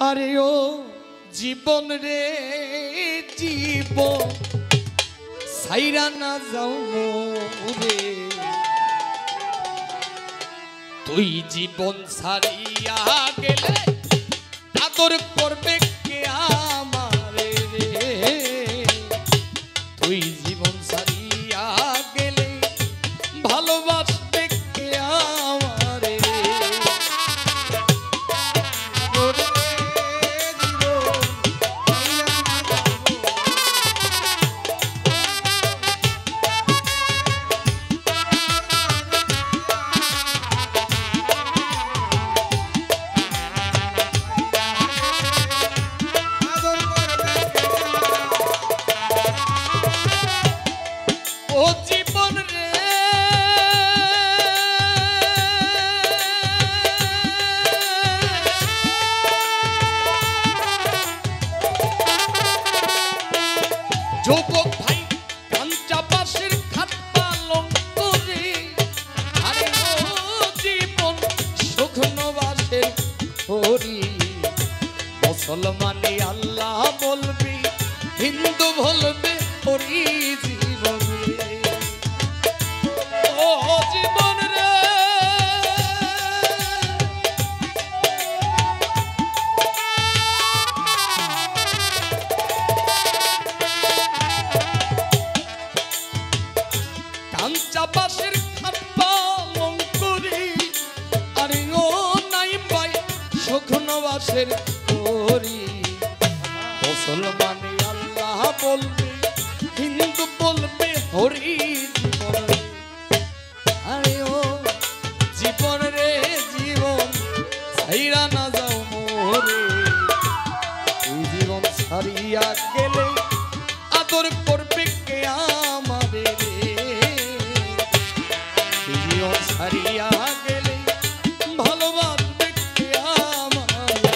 আরে ও জীবন রে জীবন সাইরা না যাও রে তুই জীবন ছাড়িয়া গেলে আদর করবে কে আমারে রে তুই জীবন ছাড়িয়া গেলে ভালোবাসবে কে আমারে ও জীবন রে যুবক ভাই কাঞ্চা বাঁশের খাট পালন করে আরে ও জীবন শুকনো বাঁশের হরি মুসলমানি আল্লাহ বলবি হিন্দু বলবে হরি জীবন রে ও জীবন রে কাঞ্চা বাঁশের খাট পালন করি আরে ও নাই ভাই শুকনো বাঁশের হরি মুসলমানি আল্লাহ বলবে হিন্দু বলবে হরি জীবন আরে ও জীবন রে জীবন ছাইরা না যাও মোরে তুই জীবন ছাড়িয়া গেলে আদর করবে কে আমারে রে তুই জীবন ছাড়িয়া গেলে ভালোবাসবে কে আমারে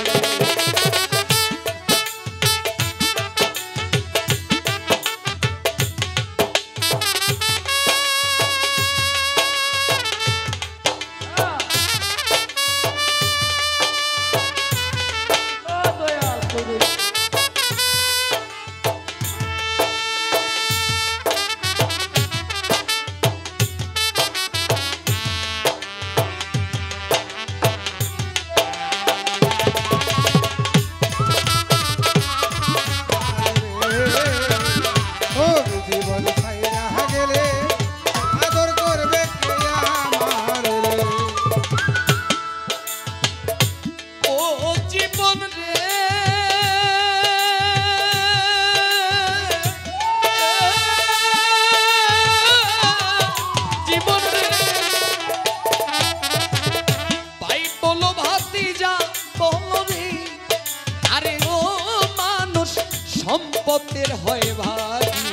সম্পদের হয় ভাগি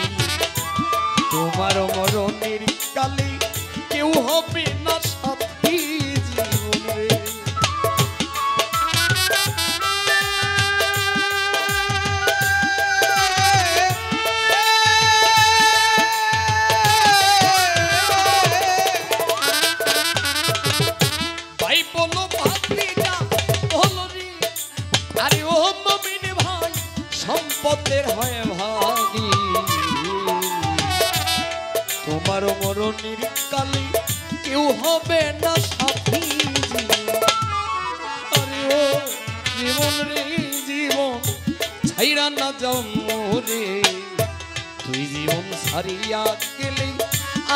তোমার মরণের কালে কেউ হবে না সাথী জীবনে ভাই বলো ভাতিজা বলো রে আরে ও মমিন ভাই সম্পদের হয় ভাগি তোমার মরণের কালে কেউ হবে না সাথী আরে ও জীবন রে জীবন ছাইরা না যাও মোরে তুই জীবন ছাড়িয়া গেলে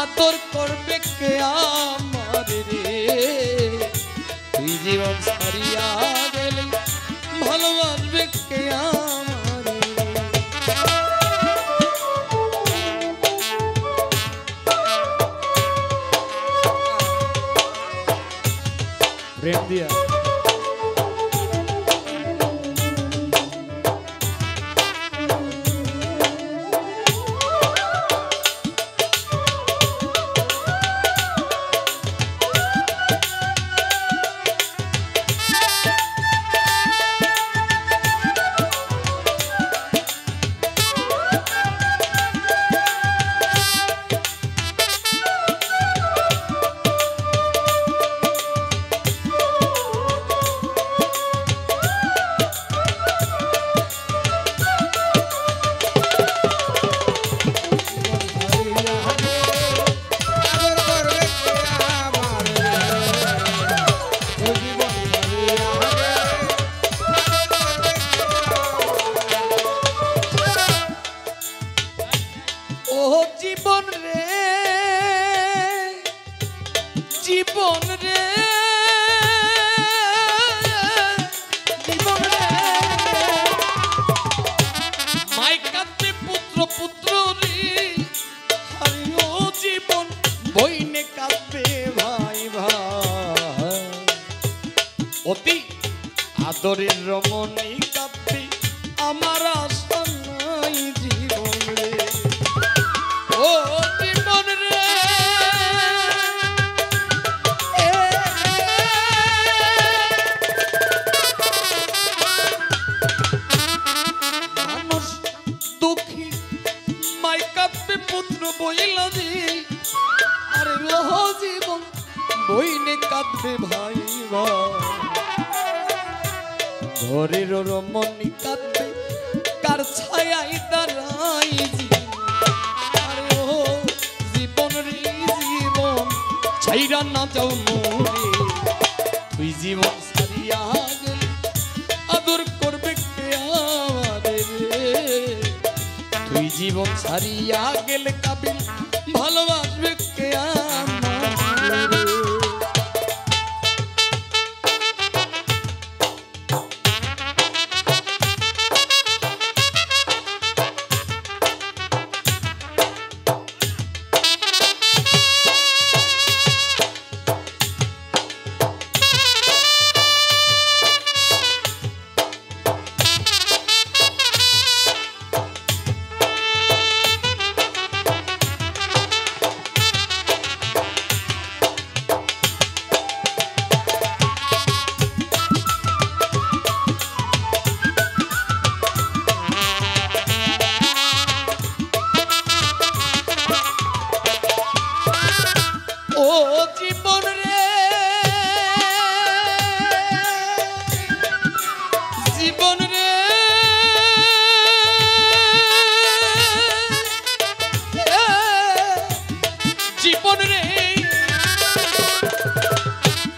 আদর করবে কে আমারে রে তুই জীবন ছাড়িয়া গেলে ভালোবাসবে কে আমারে প্রেম দিয়া আদরের রমণী কাঁদবে আমার আশা নাই জীবন রে ও জীবন রে মানুষ দুঃখী মাই কাঁদবে পুত্র বইলা দি আরে ওহ জীবন বইনে কাঁদবে ভাই ঘরের রমণী কাঁদবে কার ছায়াই দাঁড়াই আরে ও জীবন রে জীবন ছাইরা না যাও মোরে তুই জীবন ছাড়িয়া গেলে আদর করবে কে আমাদের তুই জীবন ছাড়িয়া গেলে কাবিল ভালোবাসবে কে আমাদের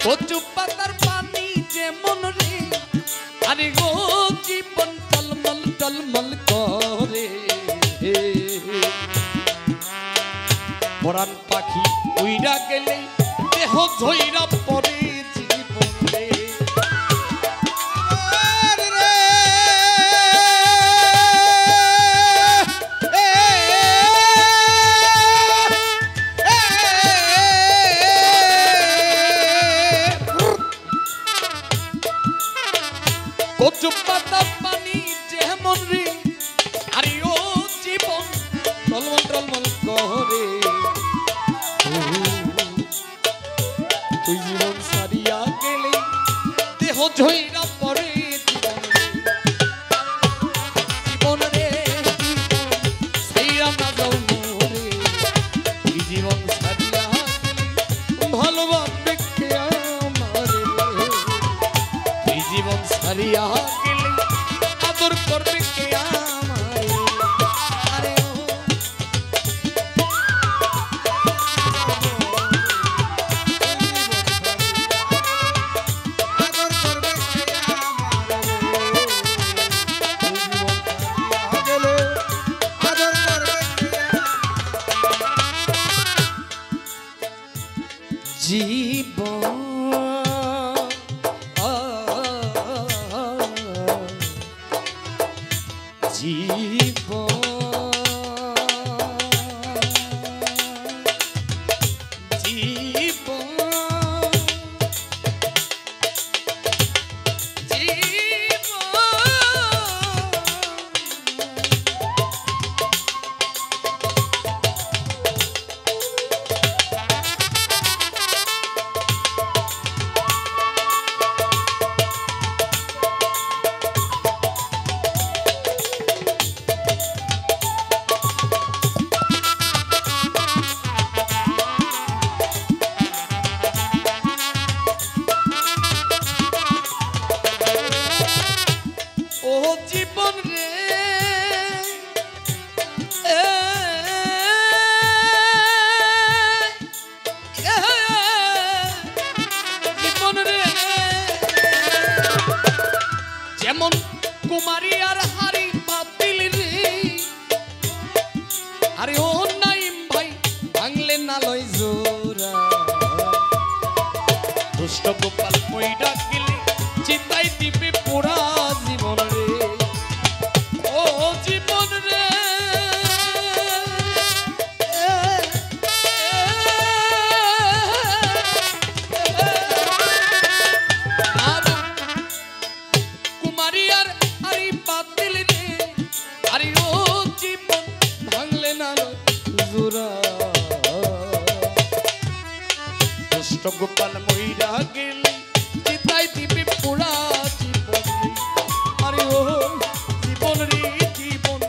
কচু পাতার পানি যেমন রে আরে গো জীবন টলমল টলমল করে পরাণ পাখি উইরা গেলে দেহ ঝইরা পড়ে জীবন রে কচু পাতা পানি যেমন রে আরে ও জীবন টলমল টলমল করে তুই জীবন ছাড়িয়া গেলে দেহ ঝইরা পড়ে জীবন রে ছাইরা না যাও মোরে তুই জীবন ছাড়িয়া গেলে ভালোবাসবে কে আমারে তুই জীবন ছাড়িয়া গেলে আদর করবে কে আমারে আরে জীবন যেমন কুমারী আর হারি বাতিল রে আরে ও নাইম ভাই ভাঙলে না লয় জোরা দুষ্ট গোপাল মইডা গেলে চিতাই দিবে পোড়া জীবন রে ও জীবন রে গোপাল মইরা গেলি চিতাই দিবি পুরা জীবন আরে ও জীবন রে জীবন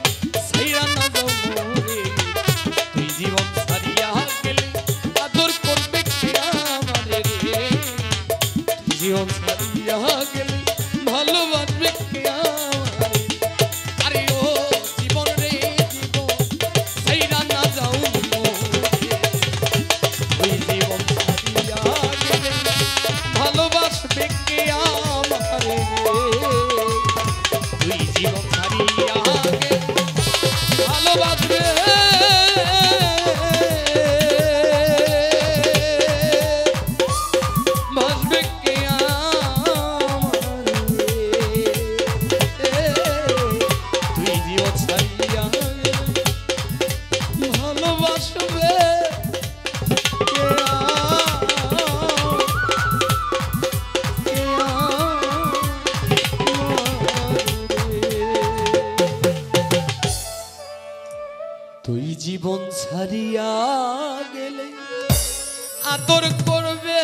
সাইরা না যাও রে তুই জীবন সারিয়া গেলি আদর করবে কে আমারে রে জীবন সারিয়া গেলি ভালোবাসবে কে আমারে আরে ও জীবন রে জীবন সাইরা না যাও তুই জীবন সারিয়া গেলি ভালোবাসবে কে আমারে তুই জীবন সারিয়া গেলি ভালোবাসবে বাসবে কে তুই জীবন সারিয়া গেলি ভালোবাসবে তুই জীবন ছাড়িয়া গেলে আদর করবে